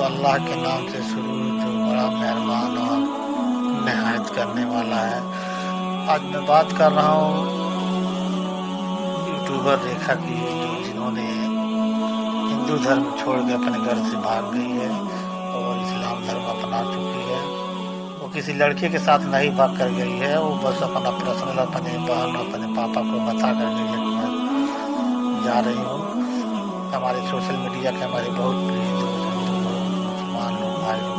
अल्लाह के नाम से शुरू जो बड़ा मेहरबान और निहायत करने वाला है। आज मैं बात कर रहा हूँ यूट्यूबर रेखा की, जो जिन्होंने हिंदू धर्म छोड़ के अपने घर से भाग गई है और इस्लाम धर्म अपना चुकी है। वो किसी लड़के के साथ नहीं भाग कर गई है, वो बस अपना पर्सनल अपने बहन और अपने पापा को बता कर गई है कि मैं जा रही हूँ। हमारे सोशल मीडिया के हमारे बहुत प्रिय दोस्त, हिंदू लोग, मुसलमान लोग, भाई लोग,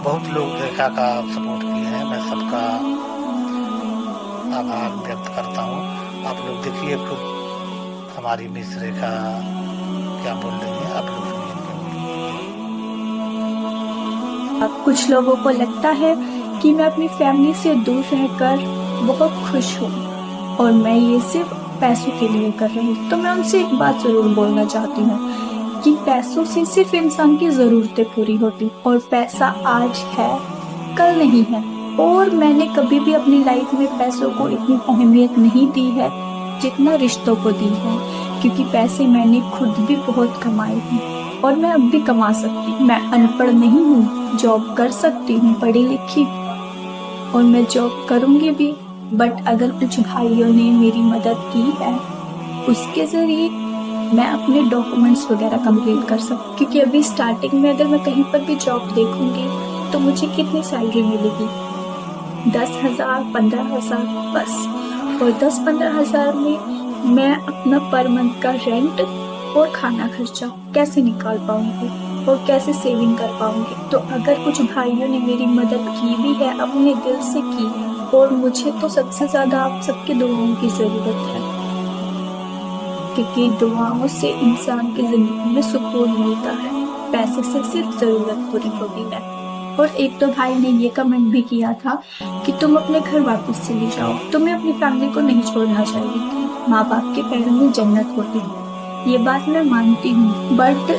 बहुत लोग रेखा का सपोर्ट किए हैं। मैं सबका आभार व्यक्त करता हूँ। आप लोग देखिए खुद हमारी मिस रेखा क्या बोल रही है, आप लोग सुनिए। कुछ लोगों को लगता है कि मैं अपनी फैमिली से दूर रहकर बहुत खुश हूँ और मैं ये सिर्फ पैसों के लिए कर रही हूँ। तो मैं उनसे एक बात जरूर बोलना चाहती हूँ कि पैसों से सिर्फ इंसान की जरूरतें पूरी होती और पैसा आज है कल नहीं है। और मैंने कभी भी अपनी लाइफ में पैसों को इतनी अहमियत नहीं दी है जितना रिश्तों को दी है, क्योंकि पैसे मैंने खुद भी बहुत कमाए हैं और मैं अब भी कमा सकती हूँ। मैं अनपढ़ नहीं हूँ, जॉब कर सकती हूँ, पढ़ी लिखी, और मैं जॉब करूंगी भी। बट अगर कुछ भाइयों ने मेरी मदद की है, उसके जरिए मैं अपने डॉक्यूमेंट्स वगैरह कंप्लीट कर सकती, क्योंकि अभी स्टार्टिंग में अगर मैं कहीं पर भी जॉब देखूंगी तो मुझे कितनी सैलरी मिलेगी? 10,000, 15,000 बस। और 10-15,000 में मैं अपना पर मंथ का रेंट और खाना खर्चा कैसे निकाल पाऊंगी और कैसे सेविंग कर पाऊंगी? तो अगर कुछ भाइयों ने मेरी मदद की भी है, अपने दिल से की है, और मुझे तो सबसे ज्यादा आप सबकी दुआओं की जरूरत है, क्योंकि दुआओं से इंसान की जिंदगी में सुकून मिलता है, पैसे से सिर्फ जरूरत पूरी होती है। और एक तो भाई ने ये कमेंट भी किया था कि तुम अपने घर वापस चली जाओ, तुम्हें अपनी फैमिली को नहीं छोड़ना चाहिए, माँ बाप के पैरों में जन्नत होती है। ये बात मैं मानती हूँ, बट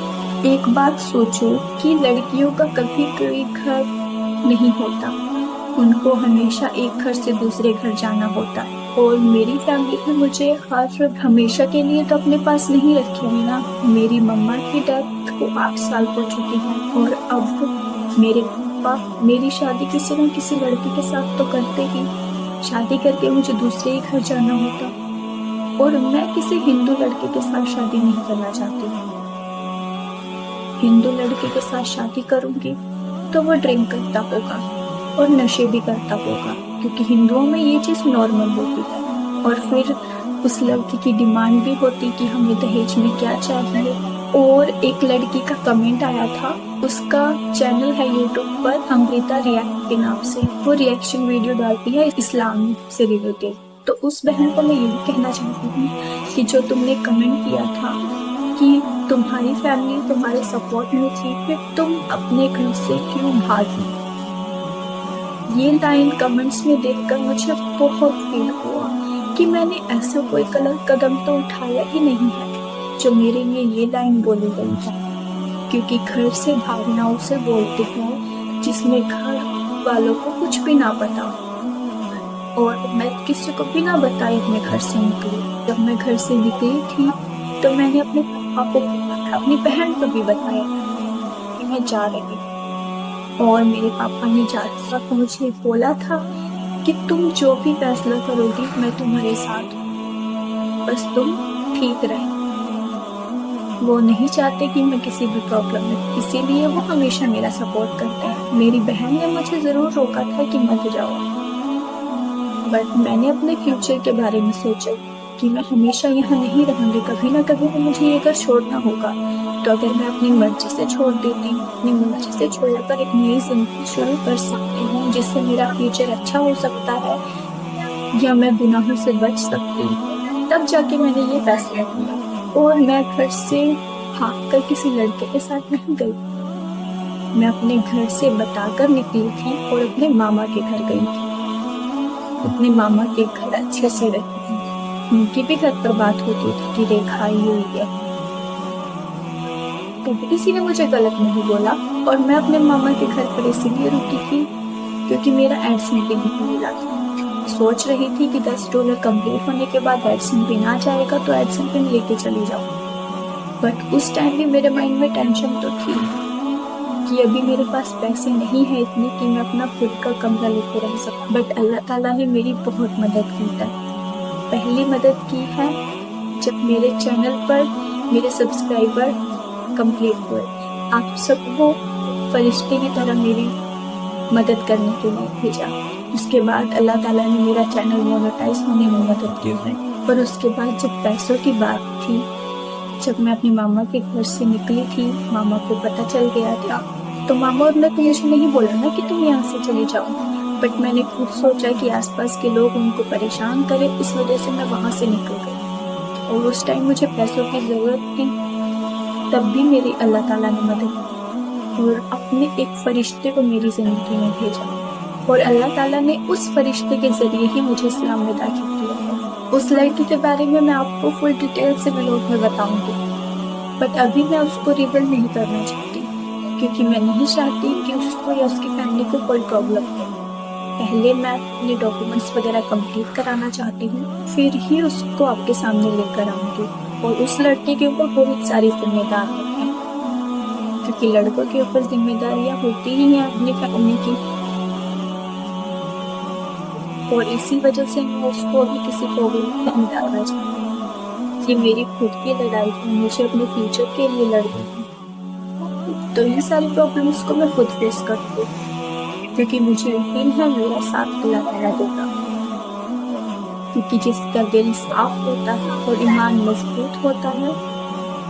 एक बात सोचो कि लड़कियों का कभी कोई घर नहीं होता, उनको हमेशा एक घर से दूसरे घर जाना होता है। और मेरी फैमिली ने मुझे हर हमेशा के लिए तो अपने पास नहीं रखेगी ना। मेरी मम्मा की डेथ को 8 साल हो चुकी है और अब मेरे पापा मेरी शादी किसी न किसी लड़के के साथ तो करते ही, शादी करके मुझे दूसरे ही घर जाना होता। और मैं किसी हिंदू लड़के के साथ शादी नहीं करना चाहती। हिंदू लड़के के साथ शादी करूंगी तो वो ड्रिंक करता होगा और नशे भी करता होगा, क्योंकि हिंदुओं में ये चीज नॉर्मल होती है। और फिर उस लड़की की डिमांड भी होती कि हमें दहेज में क्या चाहिए। और एक लड़की का कमेंट आया था, उसका चैनल है यूट्यूब पर अमृता रिएक्ट के नाम से, वो रिएक्शन वीडियो डालती है इस्लाम से रिलेटेड। तो उस बहन को मैं यही कहना चाहती हूँ कि जो तुमने कमेंट किया था कि तुम्हारी फैमिली तुम्हारे सपोर्ट में थी, फिर तुम अपने घर से क्यों भागी? ये लाइन कमेंट्स में देखकर मुझे बहुत फील हुआ कि मैंने ऐसा कोई गलत कदम तो उठाया ही नहीं है जो मेरे लिए ये लाइन बोली गई है। क्योंकि घर से भागना उसे बोलते हैं जिसमें घर वालों को कुछ भी ना पता, और मैं किसी को भी ना बताए अपने घर से निकली। जब मैं घर से निकली थी तो मैंने अपने पापा को, अपनी बहन को भी बताया कि मैं जा रही हूँ। और मेरे पापा ने जाते वक्त मुझे बोला था कि तुम जो भी फैसला करोगी मैं तुम्हारे साथ हूँ, बस तुम ठीक रहे। वो नहीं चाहते कि मैं किसी भी प्रॉब्लम में, इसीलिए वो हमेशा मेरा सपोर्ट करते हैं। मेरी बहन ने मुझे जरूर रोका था कि मत जाओ, बट मैंने अपने फ्यूचर के बारे में सोचा कि मैं हमेशा यहाँ नहीं रहूंगी, कभी ना कभी तो मुझे ये घर छोड़ना होगा। तो अगर मैं अपनी मर्जी से छोड़ देती हूँ, अपनी मर्जी से छोड़कर एक नई जिंदगी शुरू कर सकती हूँ जिससे मेरा फ्यूचर अच्छा हो सकता है, या मैं गुनाहों से बच सकती हूँ, तब जाके मैंने ये फैसला किया। और मैं घर से भागकर किसी लड़के के साथ नहीं गई, मैं अपने घर से बताकर निकली थी और अपने मामा के घर गई थी। अपने मामा के घर अच्छे से रहती थी, उनकी भी घर पर बात होती थी कि रेखा आई हुई है, कभी किसी ने मुझे गलत नहीं बोला। और मैं अपने मामा के घर पर इसीलिए रुकी थी क्योंकि मेरा एडसन भी नहीं मिला था। सोच रही थी कि $10 कंप्लीट होने के बाद एडसन पिन आ जाएगा तो एडसन पिन लेके चली जाऊं। बट उस टाइम भी मेरे माइंड में टेंशन तो थी क्योंकि अभी मेरे पास पैसे नहीं है इतने कि मैं अपना खुद का कमरा लेके रह सकूं। बट अल्लाह ताला ने मेरी बहुत मदद की है। पहली मदद की है जब मेरे चैनल पर मेरे सब्सक्राइबर कंप्लीट हुए। आप सबको फरिश्ते की तरह मेरी मदद करने के लिए भेजा। उसके बाद अल्लाह ताला ने मेरा चैनल मोनेटाइज होने में मदद की है। पर उसके बाद जब पैसों की बात थी, जब मैं अपनी मामा के घर से निकली थी, मामा को पता चल गया था, तो मामा और मैं तो मुझे नहीं बोला ना कि तुम यहाँ से चली जाओ। बट मैंने खुद सोचा कि आसपास के लोग उनको परेशान करें, इस वजह से मैं वहां से निकल गई। और उस टाइम मुझे पैसों की जरूरत थी, तब भी मेरी अल्लाह ताला ने मदद की और अपने एक फरिश्ते को मेरी जिंदगी में भेजा। और अल्लाह ताला ने उस फरिश्ते के जरिए ही मुझे इस्लाम में दाखिल किया है। उस लड़की के बारे में मैं आपको फुल डिटेल से व्लॉग में बताऊंगी, बट अभी मैं उसको रिवील नहीं करना चाहती, क्योंकि मैं नहीं चाहती कि उसको या उसकी फैमिली को कोई प्रॉब्लम हो। पहले मैं अपने डॉक्यूमेंट्स वगैरह कंप्लीट कराना चाहती हूँ, फिर ही उसको आपके सामने लेकर आऊंगी। और उस लड़के के ऊपर बहुत सारी जिम्मेदारियां हैं, क्योंकि लड़कों के ऊपर जिम्मेदारियां होती ही हैं अपनी फैमिली की। और इसी वजह से मैं उसको अभी किसी प्रॉब्लम में नहीं डालना चाहती। ये मेरी खुद की लड़ाई है, मुझे अपने फ्यूचर के लिए लड़नी है। तो ये सारी प्रॉब्लम्स को मैं खुद फेस करती हूँ, क्योंकि मुझे यकीन है मेरा साथ अल्लाह ताला देगा। क्योंकि जिसका दिल साफ होता है और ईमान मजबूत होता है,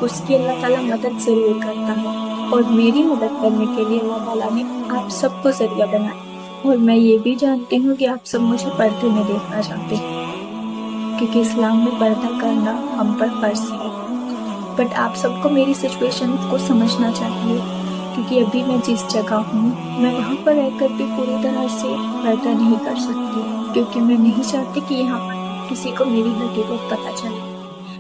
उसकी अल्लाह ताला मदद जरूर करता है। और मेरी मदद करने के लिए अल्लाह ताला ने आप सबको जरिया बनाया। और मैं ये भी जानती हूँ कि आप सब मुझे पर्दे में देखना चाहते हैं, क्योंकि इस्लाम में पर्दा करना हम पर फर्ज है। बट आप सबको मेरी सिचुएशन को समझना चाहिए, क्योंकि अभी मैं जिस जगह हूँ, मैं वहाँ पर रहकर भी पूरी तरह से पर्दा नहीं कर सकती, क्योंकि मैं नहीं चाहती कि यहाँ पर किसी को मेरी हकीकत पता चले।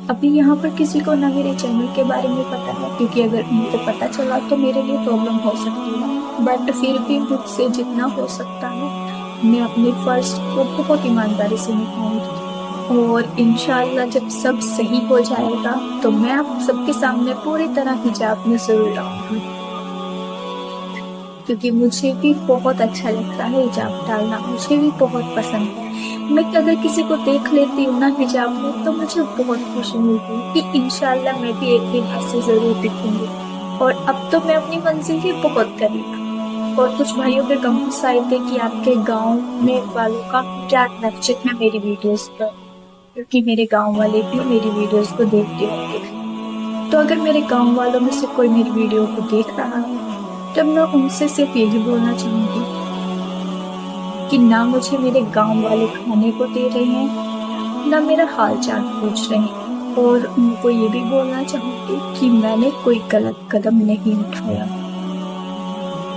अभी यहाँ पर किसी को ना मेरे चैनल के बारे में पता है, क्योंकि अगर उनको पता चला तो मेरे लिए प्रॉब्लम हो सकती है। बट फिर भी मुझसे जितना हो सकता है मैं अपने फर्ज को बहुत ईमानदारी से निभाऊंगी। और इंशाल्लाह जब सब सही हो जाएगा तो मैं आप सबके सामने पूरी तरह हिजाब में जरूर आऊंगी, क्योंकि मुझे भी बहुत अच्छा लगता है हिजाब डालना, मुझे भी बहुत पसंद है। मैं अगर किसी को देख लेती हूँ ना हिजाब में, तो मुझे बहुत खुशी मिलती है कि इंशाल्लाह मैं भी एक दिन ऐसे जरूर दिखूंगी। और अब तो मैं अपनी मंजिल के बहुत करीब। और कुछ भाइयों के कमेंट्स आए थे कि आपके गांव में वालों का क्या रिएक्शन है मेरी वीडियोस पर, क्योंकि मेरे गांव वाले भी मेरी वीडियोस को देखते होंगे। तो अगर मेरे गांव वालों में से कोई मेरी वीडियो को देख रहा है, तब मैं उनसे सिर्फ यही बोलना चाहूंगी कि ना मुझे मेरे गांव वाले खाने को दे रहे हैं, ना मेरा हाल चाल पूछ रहे हैं। और उनको ये भी बोलना चाहूंगी कि मैंने कोई गलत कदम नहीं उठाया।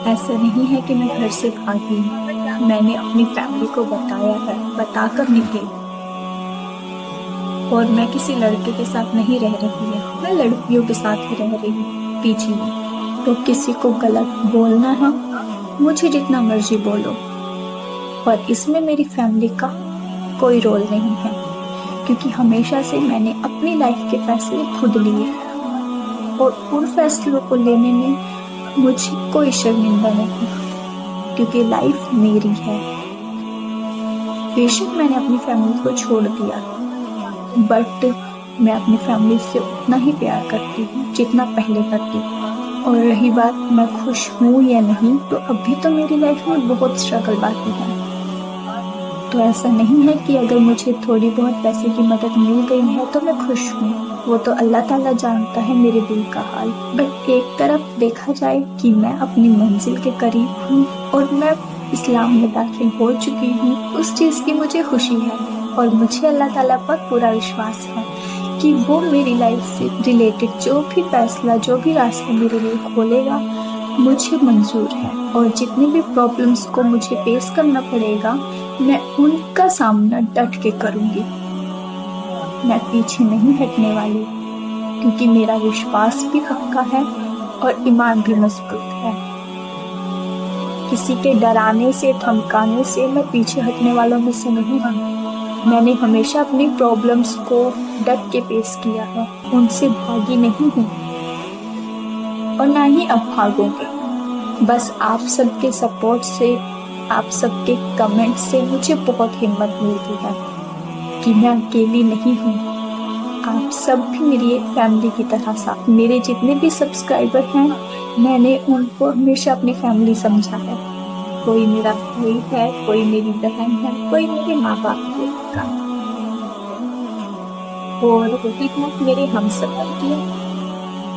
ऐसा नहीं है कि मैं घर से भागी, मैंने अपनी फैमिली को बताया है, बताकर निकली। और मैं किसी लड़के के साथ नहीं रह रही हूँ, मैं लड़कियों के साथ ही रह रही हूँ पीछे में। तो किसी को गलत बोलना है, मुझे जितना मर्जी बोलो, पर इसमें मेरी फैमिली का कोई रोल नहीं है, क्योंकि हमेशा से मैंने अपनी लाइफ के फैसले खुद लिए और उन फैसलों को लेने में मुझे कोई शर्मिंदा नहीं, क्योंकि लाइफ मेरी है। बेशक मैंने अपनी फैमिली को छोड़ दिया, बट मैं अपनी फैमिली से उतना ही प्यार करती हूँ जितना पहले करती थी। और रही बात मैं खुश हूँ या नहीं, तो अभी तो मेरी लाइफ में बहुत स्ट्रगल बाकी है। तो ऐसा नहीं है कि अगर मुझे थोड़ी बहुत पैसे की मदद मिल गई है तो मैं खुश हूँ, वो तो अल्लाह ताला जानता है मेरे दिल का हाल। बट एक तरफ देखा जाए कि मैं अपनी मंजिल के करीब हूँ और मैं इस्लाम में दाखिल हो चुकी हूँ, उस चीज़ की मुझे खुशी है। और मुझे अल्लाह ताला पर पूरा विश्वास है कि वो मेरी लाइफ से रिलेटेड जो भी फैसला, जो भी रास्ता मेरे लिए खोलेगा, मुझे मंजूर है। और जितनी भी प्रॉब्लम्स को मुझे फेस करना पड़ेगा, मैं उनका सामना डट के करूंगी। मैं पीछे नहीं हटने वाली, क्योंकि मेरा विश्वास भी पक्का है और ईमान भी मजबूत है। किसी के डराने से, धमकाने से मैं पीछे हटने वालों में से नहीं हूँ। मैंने हमेशा अपनी प्रॉब्लम्स को डट के फेस किया है, उनसे भागी नहीं हूँ और ना ही अब भागूंगी। बस आप सबके सपोर्ट से, आप सबके कमेंट से मुझे बहुत हिम्मत मिलती है कि मैं अकेली नहीं हूँ। आप सब भी मेरी एक फैमिली की तरह साथ, मेरे जितने भी सब्सक्राइबर हैं मैंने उनको हमेशा अपनी फैमिली समझा है। कोई मेरा भाई है, कोई मेरी बहन है, कोई मेरे माँ बाप का। और रही बात मेरे हमसफर की,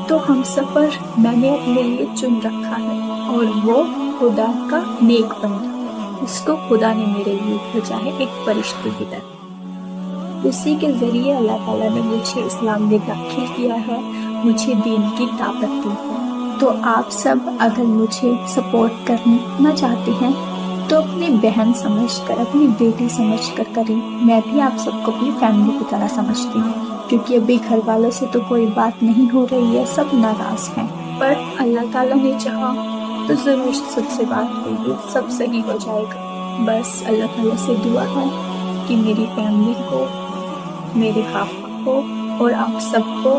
तो हमसफर मैंने अपने लिए चुन रखा है और वो खुदा का नेक बंदा है। उसको खुदा ने मेरे लिए भेजा है एक फरिश्ते की तरह। उसी के जरिए अल्लाह ताला ने मुझे इस्लाम में दाखिल किया है, मुझे दीन की दावत दी है। तो आप सब अगर मुझे सपोर्ट करना चाहते हैं तो अपनी बहन समझकर, अपनी बेटी समझकर करें। मैं भी आप सबको अपनी फैमिली की तरह समझती हूँ, क्योंकि अभी घर वालों से तो कोई बात नहीं हो रही है, सब नाराज हैं। पर अल्लाह ताला ने चाहा तो जरूर सबसे बात होगी, सब सही हो जाएगा। बस अल्लाह ताला से दुआ है कि मेरी फैमिली को, मेरे पापा को और आप सबको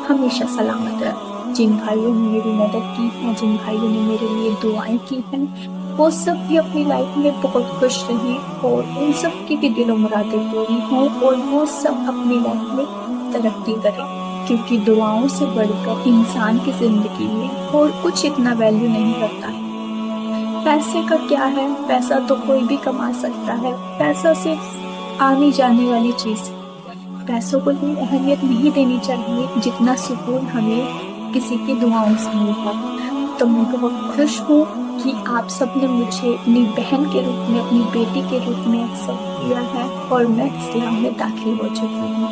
हमेशा सलामत रहे। जिन भाइयों ने मेरी मदद की है, जिन भाइयों ने मेरे लिए दुआएं की हैं, वो सब भी अपनी लाइफ में बहुत खुश रहे और उन सब की भी दिलो मुरादें पूरी हों और वो सब अपनी लाइफ में तरक्की करें, क्योंकि दुआओं से बढ़कर इंसान की जिंदगी में और कुछ इतना वैल्यू नहीं रखता है। पैसे का क्या है, पैसा तो कोई भी कमा सकता है, पैसा सिर्फ आने जाने वाली चीज है। पैसों को इतनी अहमियत नहीं देनी चाहिए जितना सुकून हमें किसी की दुआओं से मिलता है। तो मैं बहुत खुश हूँ कि आप सब ने मुझे अपनी बहन के रूप में, अपनी बेटी के रूप में एक्सेप्ट किया है और मैं इस्लाम में दाखिल हो चुकी हूँ।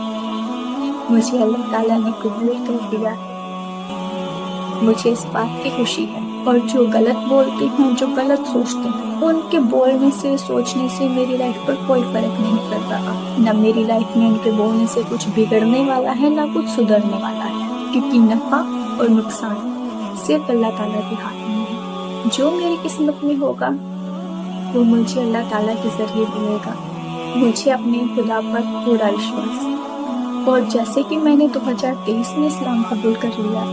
मुझे अल्लाह ताला ने कबूल कर दिया है, मुझे इस बात की खुशी है। और जो गलत बोलते हैं, जो गलत सोचते हैं, उनके बोलने से, सोचने से मेरी लाइफ पर कोई फर्क नहीं पड़ रहा। न मेरी लाइफ में उनके बोलने से कुछ बिगड़ने वाला है, ना कुछ सुधरने वाला है, क्योंकि नफा और नुकसान सिर्फ अल्लाह ताला के हाथ में है। जो मेरी किस्मत में होगा वो मुझे अल्लाह ताला के जरिए मिलेगा। मुझे अपने खुदा पर पूरा विश्वास है। और जैसे कि मैंने 2023 में इस्लाम कबूल कर लिया,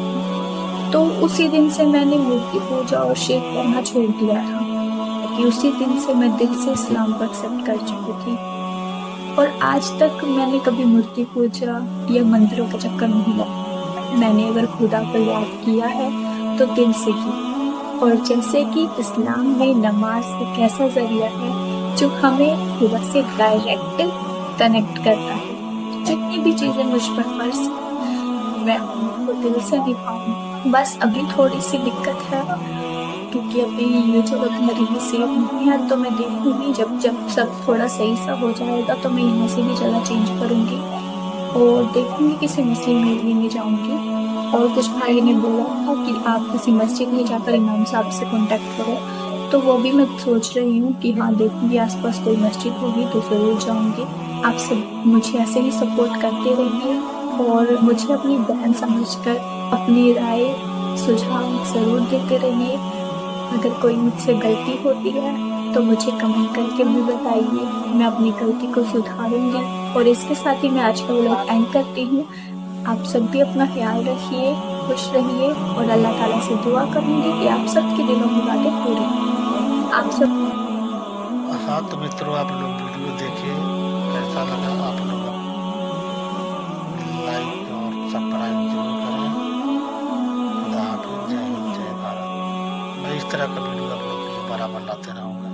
तो उसी दिन से मैंने मूर्ति पूजा और शिरक करना छोड़ दिया था, कि उसी दिन से मैं दिल से इस्लाम को एक्सेप्ट कर चुकी थी। और आज तक मैंने कभी मूर्ति पूजा या मंदिरों का चक्कर नहीं लगा। मैंने अगर खुदा को याद किया है तो दिल से की। और जैसे कि इस्लाम में नमाज एक ऐसा जरिया है जो हमें खुदा से डायरेक्ट कनेक्ट करता है। जितनी भी चीजें मुझ पर फर्ज मैं उनको दिल से निभाऊं। बस अभी थोड़ी सी दिक्कत है, क्योंकि अभी ये जो मेरी नसीब नहीं है, तो मैं देखूंगी जब जब सब थोड़ा सही सा हो जाएगा तो मैं यहाँ से भी जगह चेंज करूंगी और देखूंगी किसी मुस्लिम एरिया में जाऊंगी। और कुछ भाई ने बोला था कि आप किसी मस्जिद में जाकर इमाम साहब से कांटेक्ट करो, तो वो भी मैं सोच रही हूँ कि हाँ देखूंगी आसपास कोई मस्जिद होगी तो जरूर जाऊंगी। आप सब मुझे ऐसे ही सपोर्ट करते रहिए और मुझे अपनी बहन समझकर अपनी राय सुझाव जरूर देते रहिए। अगर कोई मुझसे गलती होती है तो मुझे कमेंट करके भी बताइए, मैं अपनी गलती को सुधारूंगी। और इसके साथ ही मैं आज का व्लॉग एंड करती हूँ। आप सब भी अपना ख्याल रखिए, खुश रहिए और अल्लाह ताला से दुआ करूंगी कि आप सबके दिलों की बातें पूरी हों। आप सब हाँ तो मित्रों, आप लोग वीडियो देखिए, कैसा लगा आप लोग लाइक और सब्सक्राइब जरूर करें। खुदा हाफिज़, जय हिंद, जय भारत। मैं इस तरह का वीडियो आप लोग के लिए बराबर लाते रहूँगा।